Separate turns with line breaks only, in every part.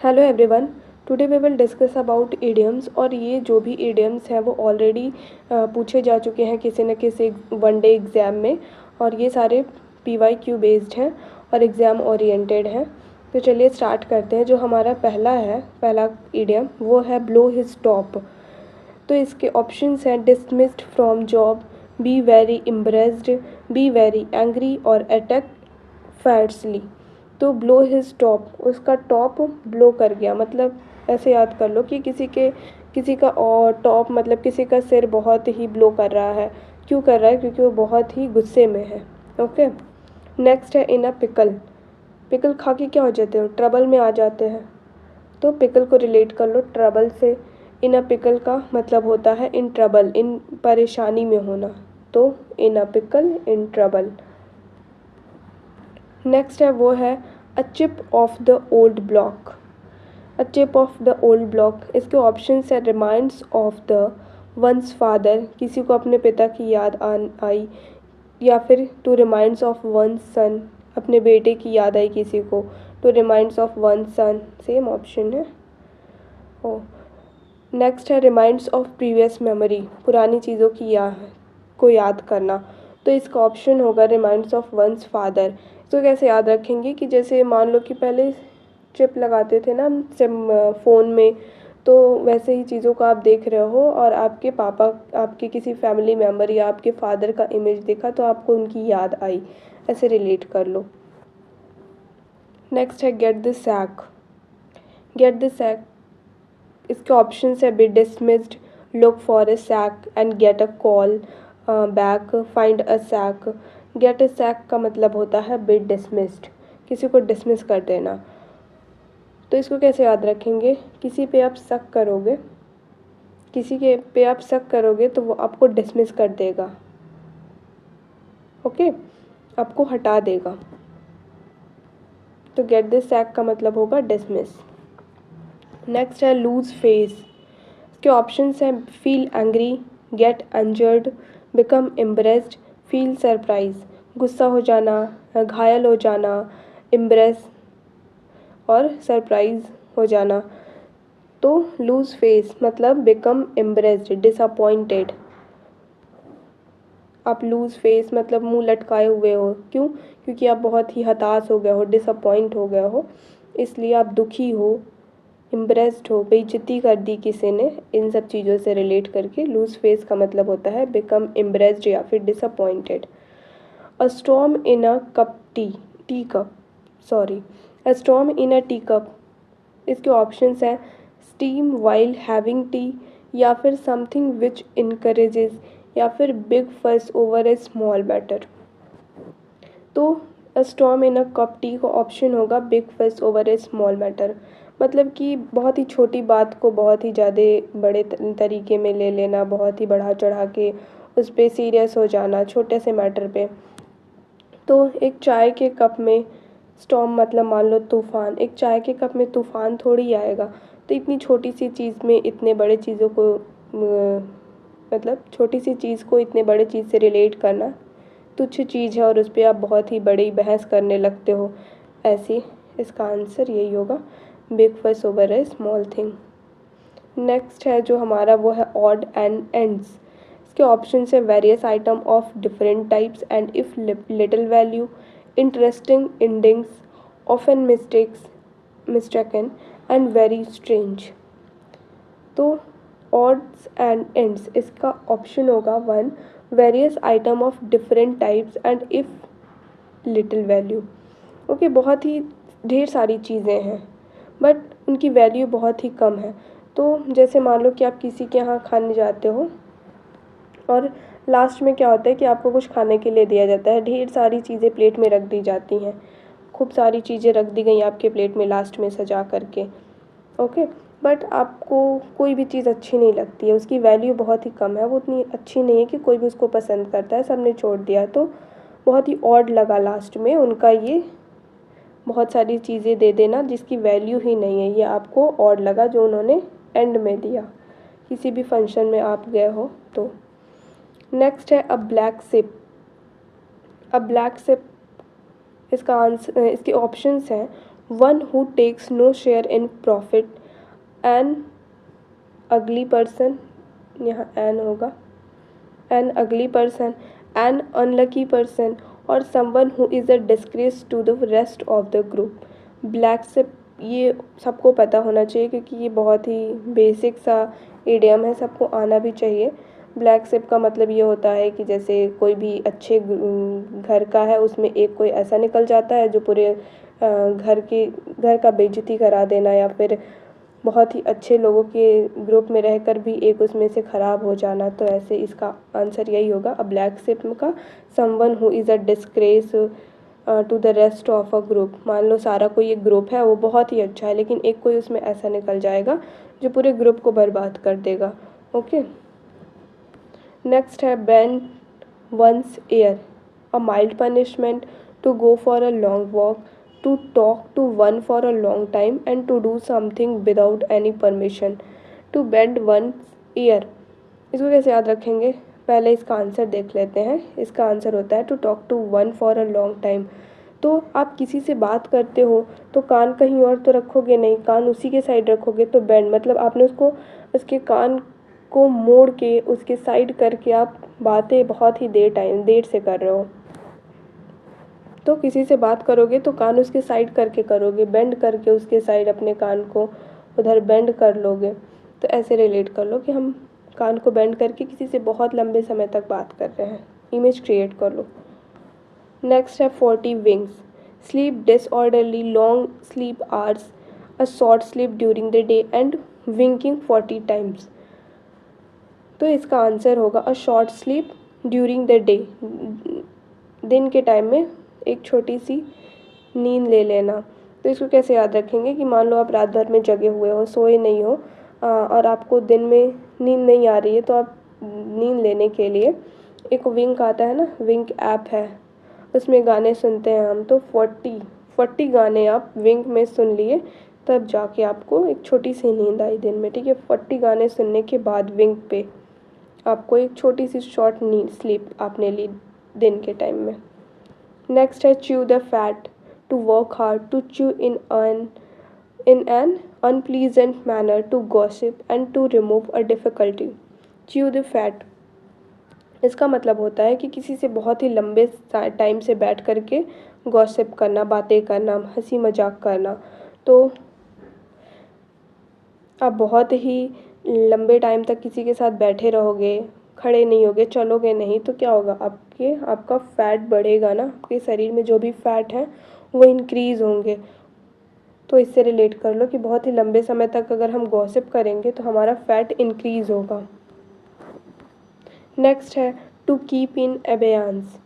Hello everyone. Today we will discuss about idioms. और ये जो भी इडियम्स हैं वो ऑलरेडी पूछे जा चुके हैं किसी न किसी वन डे एग्ज़ाम में, और ये सारे PYQ बेस्ड हैं और एग्ज़ाम ओरिएंटेड हैं। तो चलिए स्टार्ट करते हैं। जो हमारा पहला इडियम वो है ब्लो हिज टॉप। तो इसके ऑप्शंस हैं dismissed from job, be very impressed, be very angry और अटैक फैट्सली। तो ब्लो हिज टॉप, उसका टॉप ब्लो कर गया, मतलब ऐसे याद कर लो कि किसी का और टॉप मतलब किसी का सिर बहुत ही ब्लो कर रहा है। क्यों कर रहा है? क्योंकि वो बहुत ही गुस्से में है। ओके। नेक्स्ट है इन अ पिकल। पिकल खा के क्या हो जाते हो? ट्रबल में आ जाते हैं। तो पिकल को रिलेट कर लो ट्रबल से। इन अ पिकल का मतलब होता है इन ट्रबल, इन परेशानी में होना। तो in a pickle, in trouble. Next है वो है a chip off the old block. A chip off the old block, इसके ऑप्शंस है reminds of the one's father, किसी को अपने पिता की याद आई, या फिर to reminds of one son, अपने बेटे की याद आई किसी को, to reminds of one son, same option है। ओ नेक्स्ट है रिमाइंड्स ऑफ प्रीवियस मेमोरी, पुरानी चीज़ों की को याद करना। तो इसका ऑप्शन होगा रिमाइंड्स ऑफ वंस फादर। तो कैसे याद रखेंगे कि जैसे मान लो कि पहले चिप लगाते थे ना हम सिम फ़ोन में, तो वैसे ही चीज़ों को आप देख रहे हो और आपके पापा, आपके किसी फैमिली मेम्बर या आपके फादर का इमेज देखा तो आपको उनकी याद आई, ऐसे रिलेट कर लो। नेक्स्ट है get the sack. Get the sack, इसके ऑप्शन है B dismissed, look for a sack and get a call back, find a sack. Get a sack का मतलब होता है बी डिसमिस्ड, किसी को डिसमिस कर देना। तो इसको कैसे याद रखेंगे? किसी पे आप शक करोगे, किसी के पे आप शक करोगे तो वो आपको डिसमिस कर देगा। ओके, आपको हटा देगा। तो गेट दिस सैक का मतलब होगा डिसमिस। नेक्स्ट है लूज फेस। इसके ऑप्शंस हैं feel angry, get injured, become embraced, feel surprise. गुस्सा हो जाना, घायल हो जाना, एम्ब्रेस और सरप्राइज हो जाना। तो लूज फेस मतलब बिकम एम्ब्रेस्ड, डिसअपॉइंटेड। आप लूज फेस मतलब मुंह लटकाए हुए हो। क्यों? क्योंकि आप बहुत ही हताश हो गए हो, डिसअपॉइंट हो गए हो, इसलिए आप दुखी हो, इम्प्रेस्ड हो, बेइज्जती कर दी किसी ने। इन सब चीज़ों से रिलेट करके लूज फेस का मतलब होता है बिकम इम्प्रेस्ड या फिर disappointed. A storm in a cup tea cup, sorry, a storm in a tea cup, इसके ऑप्शंस हैं स्टीम वाइल हैविंग टी, या फिर समथिंग विच इनकरेजेस, या फिर बिग फस ओवर ए स्मॉल मैटर। तो अ storm in a cup T का option होगा बिग फस ओवर ए स्मॉल मैटर, मतलब कि बहुत ही छोटी बात को बहुत ही ज़्यादा बड़े तरीके में ले लेना, बहुत ही बढ़ा चढ़ा के उस पर सीरियस हो जाना छोटे से मैटर पे। तो एक चाय के कप में स्टॉर्म मतलब मान लो तूफ़ान, एक चाय के कप में तूफ़ान थोड़ी आएगा। तो इतनी छोटी सी चीज़ में इतने बड़े चीज़ों को मतलब छोटी सी चीज़ को इतने बड़े चीज़ से रिलेट करना तुच्छ चीज़ है और उस पर आप बहुत ही बड़ी बहस करने लगते हो, ऐसी। इसका आंसर यही होगा बिग फस ओवर ए स्मॉल थिंग। नेक्स्ट है जो हमारा वो है ऑड एंड एंड्स। इसके ऑप्शन है various item of different types and if little value, interesting endings, often mistaken and very strange. तो ऑड्स एंड एंड्स, इसका ऑप्शन होगा 1, various item of different types and if little value. Okay, बहुत ही ढेर सारी चीज़ें हैं but उनकी value बहुत ही कम है। तो जैसे मान लो कि आप किसी के यहाँ खाने जाते हो और लास्ट में क्या होता है कि आपको कुछ खाने के लिए दिया जाता है, ढेर सारी चीज़ें प्लेट में रख दी जाती हैं, खूब सारी चीज़ें रख दी गई आपके प्लेट में लास्ट में सजा करके। ओके, बट आपको कोई भी चीज़ अच्छी नहीं लगती है, उसकी वैल्यू बहुत ही कम है, वो उतनी अच्छी नहीं है कि कोई भी उसको पसंद करता है, सबने छोड़ दिया। तो बहुत ही ऑड लगा लास्ट में उनका ये बहुत सारी चीज़ें दे देना जिसकी वैल्यू ही नहीं है, ये आपको ऑड लगा जो उन्होंने एंड में दिया किसी भी फंक्शन में आप गए हो तो। नेक्स्ट है a black sheep. A black sheep, इसका आंसर, इसके ऑप्शंस हैं one who takes no share in profit, an ugly person, यहाँ एन होगा, an ugly person, an unlucky person, और someone who is a disgrace to the rest of the group. Black sheep, ये सबको पता होना चाहिए क्योंकि ये बहुत ही बेसिक सा इडियम है, सबको आना भी चाहिए। ब्लैक शिप का मतलब ये होता है कि जैसे कोई भी अच्छे घर का है, उसमें एक कोई ऐसा निकल जाता है जो पूरे घर का बेइज्जती करा देना, या फिर बहुत ही अच्छे लोगों के ग्रुप में रहकर भी एक उसमें से ख़राब हो जाना। तो ऐसे इसका आंसर यही होगा। अ ब्लैक शिप का someone who is a disgrace to the rest of a group. मान लो सारा कोई एक ग्रुप है, वो बहुत ही अच्छा है, लेकिन एक कोई उसमें ऐसा निकल जाएगा जो पूरे ग्रुप को बर्बाद कर देगा। ओके, नेक्स्ट है bend one's ear, a mild punishment, to go for a long walk, to talk to one for a long time, and to do something without any permission. To bend one's ear, इसको कैसे याद रखेंगे? पहले इसका answer देख लेते हैं। इसका आंसर होता है to talk to one for a long time. तो आप किसी से बात करते हो तो कान कहीं और तो रखोगे नहीं, कान उसी के साइड रखोगे। तो बेंड मतलब आपने उसके कान को मोड़ के उसके साइड करके आप बातें बहुत ही देर से कर रहे हो। तो किसी से बात करोगे तो कान उसके साइड करके करोगे, बेंड करके उसके साइड अपने कान को उधर बेंड कर लोगे। तो ऐसे रिलेट कर लो कि हम कान को बेंड करके किसी से बहुत लंबे समय तक बात कर रहे हैं, इमेज क्रिएट कर लो। नेक्स्ट है 40 wings, sleep disorderly, long sleep hours, a short sleep during the day, and winking 40 times. तो इसका आंसर होगा a short sleep during the day, दिन के टाइम में एक छोटी सी नींद ले लेना। तो इसको कैसे याद रखेंगे कि मान लो आप रात भर में जगे हुए हो, सोए नहीं हो, और आपको दिन में नींद नहीं आ रही है, तो आप नींद लेने के लिए एक विंक आता है ना, विंक ऐप है, उसमें गाने सुनते हैं हम। तो 40 गाने आप विंक में सुन लिए, तब जाके आपको एक छोटी सी नींद आई दिन में। ठीक है, 40 गाने सुनने के बाद विंक पे आपको एक छोटी सी शॉर्ट नींद स्लीप आपने ली दिन के टाइम में। नेक्स्ट है chew the fat, to work hard, to chew in an unpleasant manner, to gossip, and to remove a difficulty. Chew the fat, इसका मतलब होता है कि किसी से बहुत ही लंबे टाइम से बैठ करके गॉसिप करना, बातें करना, हंसी मजाक करना। तो आप बहुत ही लंबे टाइम तक किसी के साथ बैठे रहोगे, खड़े नहीं होगे, चलोगे नहीं, तो क्या होगा? आपका फैट बढ़ेगा ना, आपके शरीर में जो भी फैट है वो इंक्रीज़ होंगे। तो इससे रिलेट कर लो कि बहुत ही लंबे समय तक अगर हम गॉसिप करेंगे तो हमारा फैट इंक्रीज़ होगा। नेक्स्ट है to keep in abeyance,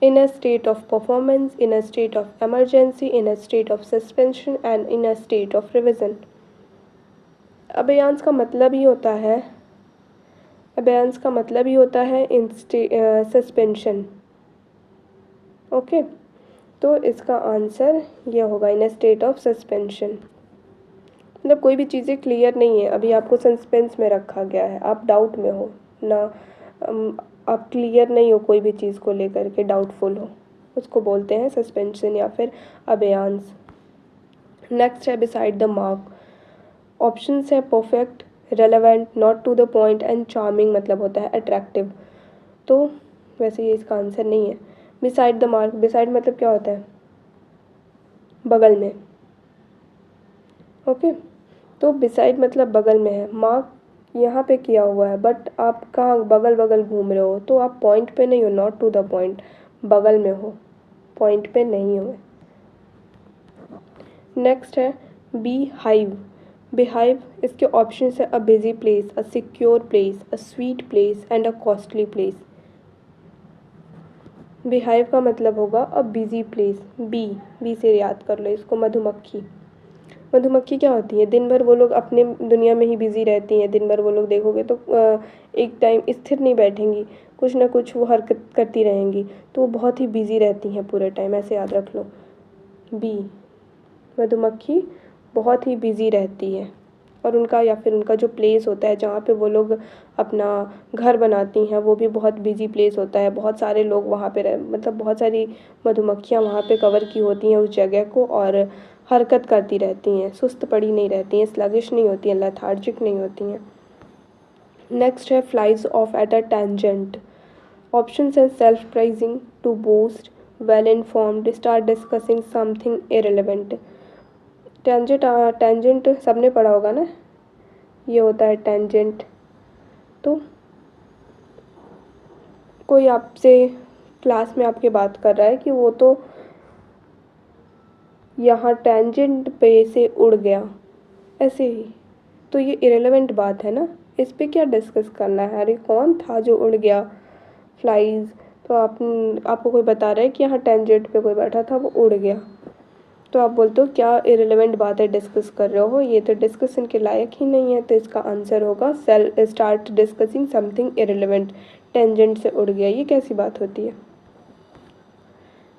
in a state of performance, in a state of emergency, in a state of suspension, and in a state of revision. Abeyance का मतलब ही होता है, अबेयंस का मतलब ही होता है सस्पेंशन। ओके, तो इसका आंसर ये होगा इन अ स्टेट ऑफ सस्पेंशन। मतलब कोई भी चीज़ें क्लियर नहीं है, अभी आपको सस्पेंस में रखा गया है, आप डाउट में हो ना, आप क्लियर नहीं हो कोई भी चीज़ को लेकर के, डाउटफुल हो, उसको बोलते हैं सस्पेंशन या फिर अबेयंस। नेक्स्ट है बिसाइड द मार्क, ऑप्शंस है perfect, relevant, not to the point, and charming मतलब होता है अट्रैक्टिव। तो वैसे ये इसका आंसर नहीं है। बिसाइड द मार्क, बिसाइड मतलब क्या होता है? बगल में। ओके, तो बिसाइड मतलब बगल में है, मार्क यहाँ पे किया हुआ है, बट आप कहाँ बगल बगल घूम रहे हो, तो आप पॉइंट पे नहीं हो, नॉट टू द पॉइंट, बगल में हो, पॉइंट पे नहीं हो। नेक्स्ट है बी हाइव, बिहाइव, इसके ऑप्शन है a busy place, a secure place, a sweet place, and a costly place. Beehive का मतलब होगा अ बिजी प्लेस, बी से याद कर लो इसको, मधुमक्खी। मधुमक्खी क्या होती है? दिन भर वो लोग अपने दुनिया में ही बिजी रहती हैं, दिन भर वो लोग देखोगे तो एक टाइम स्थिर नहीं बैठेंगी, कुछ ना कुछ वो हरकत करती रहेंगी, तो वो बहुत ही बिजी रहती हैं पूरे टाइम, ऐसे याद रख लो। बी, मधुमक्खी बहुत ही बिजी रहती है, और उनका या फिर उनका जो प्लेस होता है जहाँ पे वो लोग अपना घर बनाती हैं, वो भी बहुत बिजी प्लेस होता है, बहुत सारे लोग वहाँ पे मतलब बहुत सारी मधुमक्खियाँ वहाँ पे कवर की होती हैं उस जगह को, और हरकत करती रहती हैं, सुस्त पड़ी नहीं रहती हैं, स्लगिश नहीं होती हैं, लेथार्जिक नहीं होती हैं। नेक्स्ट है flies off at a tangent. Options हैं self praising, to boost, well informed, start discussing something irrelevant. Tangent सबने पढ़ा होगा ना, ये होता है टेंजेंट। तो कोई आपसे क्लास में आपके बात कर रहा है कि वो तो यहाँ टेंजेंट पे से उड़ गया, ऐसे ही, तो ये इरेलीवेंट बात है ना, इस पे क्या डिस्कस करना है। अरे कौन था जो उड़ गया, फ्लाइज, तो आपको कोई बता रहा है कि यहाँ टेंजेंट पे कोई बैठा था वो उड़ गया, तो आप बोलते हो क्या इरेलीवेंट बात है डिस्कस कर रहे हो, ये तो डिस्कशन के लायक ही नहीं है। तो इसका आंसर होगा start discussing something irrelevant, tangent से उड़ गया, ये कैसी बात होती है।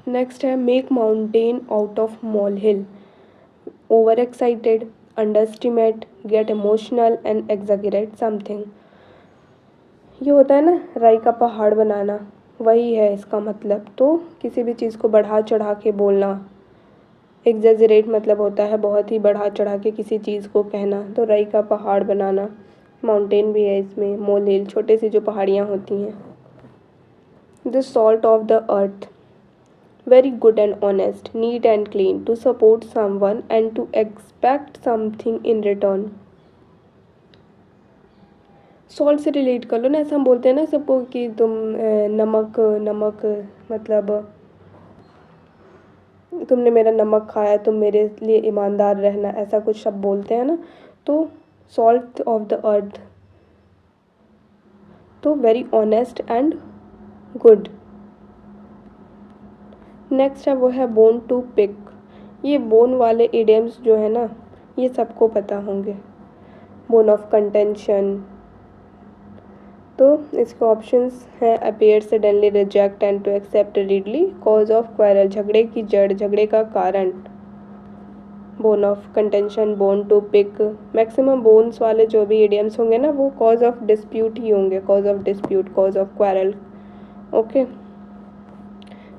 नेक्स्ट है make mountain out of mall hill, over excited, underestimate, get emotional and exaggerate something. ये होता है ना राई का पहाड़ बनाना, वही है इसका मतलब। तो किसी भी चीज़ को बढ़ा चढ़ा के बोलना, एग्जैजरेट मतलब होता है बहुत ही बढ़ा चढ़ा के किसी चीज़ को कहना। तो राई का पहाड़ बनाना, माउंटेन भी है इसमें, मोल हिल छोटे सी जो पहाड़ियाँ होती हैं। The salt of the earth, very good and honest, neat and clean, to support someone and to expect something in return। Salt से रिलेट कर लो ना, ऐसा हम बोलते हैं ना सबको कि तुम नमक नमक मतलब तुमने मेरा नमक खाया, तुम मेरे लिए ईमानदार रहना, ऐसा कुछ सब बोलते हैं ना। तो सॉल्ट ऑफ द अर्थ, तो very honest and good. Next है वो है बोन टू पिक। ये बोन वाले इडियम्स जो है ना, ये सबको पता होंगे। बोन ऑफ कंटेंशन, तो इसके ऑप्शंस हैं appear suddenly, reject and to accept readily, cause of quarrel, झगड़े की जड़, झगड़े का कारण। Bone of contention, bone to pick, maximum bones वाले जो भी इडियम्स होंगे ना वो कॉज ऑफ डिस्प्यूट ही होंगे, cause of dispute, cause of quarrel. Okay,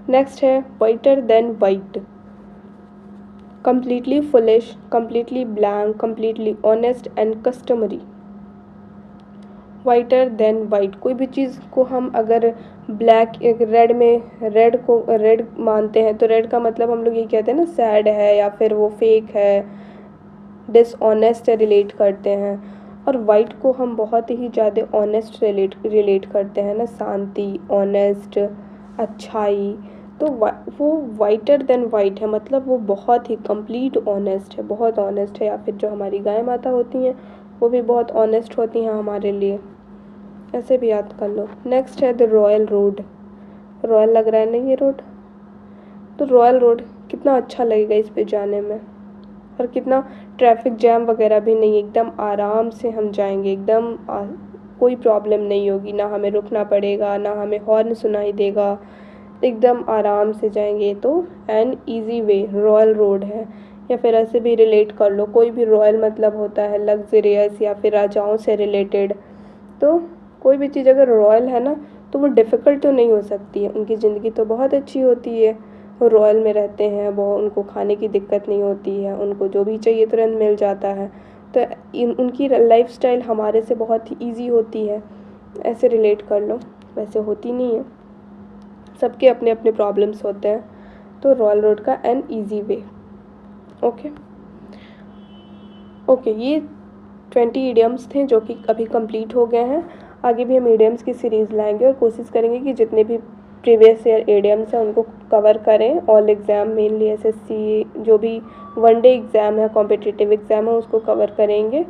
next है whiter than white, completely foolish, completely blank, completely honest and customary। Whiter than white, कोई भी चीज़ को हम अगर ब्लैक रेड में, रेड को रेड मानते हैं तो रेड का मतलब हम लोग ये कहते हैं ना सैड है या फिर वो फेक है, डिसऑनेस्ट रिलेट करते हैं। और वाइट को हम बहुत ही ज़्यादा ऑनेस्ट रिलेट करते हैं ना, शांति, ऑनेस्ट, अच्छाई। तो वो वाइटर देन वाइट है, मतलब वो बहुत ही कंप्लीट ऑनेस्ट है, बहुत ऑनेस्ट है। या फिर जो हमारी गाय माता होती हैं वो भी बहुत ऑनेस्ट होती हैं हमारे लिए, ऐसे भी याद कर लो। नेक्स्ट है द रॉयल रोड, रॉयल लग रहा है ना ये रोड, तो रॉयल रोड कितना अच्छा लगेगा इस पे जाने में, और कितना ट्रैफिक जैम वगैरह भी नहीं, एकदम आराम से हम जाएंगे, एकदम कोई प्रॉब्लम नहीं होगी, ना हमें रुकना पड़ेगा, ना हमें हॉर्न सुनाई देगा, एकदम आराम से जाएंगे। तो an easy way, royal road है। या फिर ऐसे भी रिलेट कर लो, कोई भी रॉयल मतलब होता है लग्जरियस या फिर राजाओं से रिलेटेड। तो कोई भी चीज़ अगर रॉयल है ना तो वो डिफ़िकल्ट तो नहीं हो सकती है, उनकी ज़िंदगी तो बहुत अच्छी होती है, वो रॉयल में रहते हैं, वो उनको खाने की दिक्कत नहीं होती है, उनको जो भी चाहिए तुरंत मिल जाता है। तो उनकी लाइफस्टाइल हमारे से बहुत ही ईजी होती है, ऐसे रिलेट कर लो। वैसे होती नहीं है, सबके अपने अपने प्रॉब्लम्स होते हैं। तो रॉयल रोड का an easy way. Okay okay, ये 20 इडियम्स थे जो कि अभी कंप्लीट हो गए हैं। आगे भी हम इडियम्स की सीरीज़ लाएंगे और कोशिश करेंगे कि जितने भी प्रीवियस ईयर इडियम्स हैं उनको कवर करें। ऑल एग्ज़ाम, मेनली एसएससी जो भी वनडे एग्ज़ाम है, कॉम्पिटिटिव एग्ज़ाम है, उसको कवर करेंगे।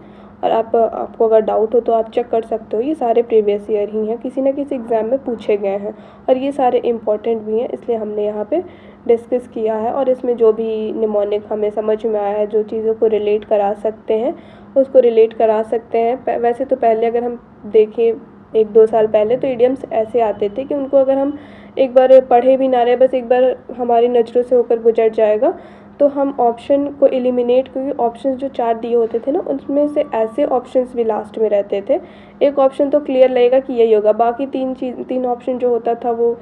और आपको अगर डाउट हो तो आप चेक कर सकते हो, ये सारे प्रीवियस ईयर ही हैं, किसी न किसी एग्ज़ाम में पूछे गए हैं और ये सारे इम्पॉर्टेंट भी हैं, इसलिए हमने यहाँ पे डिस्कस किया है। और इसमें जो भी निमोनिक हमें समझ में आया है, जो चीज़ों को रिलेट करा सकते हैं उसको रिलेट करा सकते हैं। वैसे तो पहले अगर हम देखें 1-2 साल पहले तो इडियम्स ऐसे आते थे कि उनको अगर हम एक बार पढ़े भी ना रहे, बस एक बार हमारी नज़रों से होकर गुजर जाएगा तो हम ऑप्शन को एलिमिनेट, क्योंकि ऑप्शंस जो 4 दिए होते थे ना उनमें से ऐसे ऑप्शंस भी लास्ट में रहते थे। एक ऑप्शन तो क्लियर लगेगा कि यही होगा, बाकी 3 ऑप्शन जो होता था वो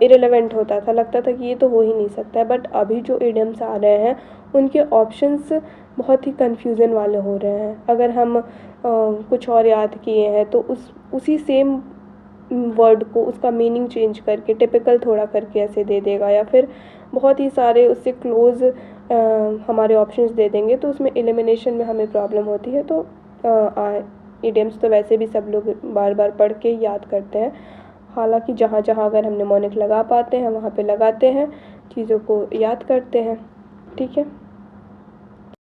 इरेलेवेंट होता था, लगता था कि ये तो हो ही नहीं सकता है। बट अभी जो इडियम्स आ रहे हैं उनके ऑप्शंस बहुत ही कन्फ्यूज़न वाले हो रहे हैं। अगर हम कुछ और याद किए हैं तो उसी सेम वर्ड को उसका मीनिंग चेंज करके टिपिकल थोड़ा करके ऐसे दे देगा, या फिर बहुत ही सारे उससे क्लोज़ हमारे ऑप्शंस दे देंगे, तो उसमें एलिमिनेशन में हमें प्रॉब्लम होती है। तो इडियम्स तो वैसे भी सब लोग बार बार पढ़ के याद करते हैं। हालांकि जहाँ जहाँ अगर हम निमोनिक लगा पाते हैं वहाँ पे लगाते हैं, चीज़ों को याद करते हैं। ठीक है।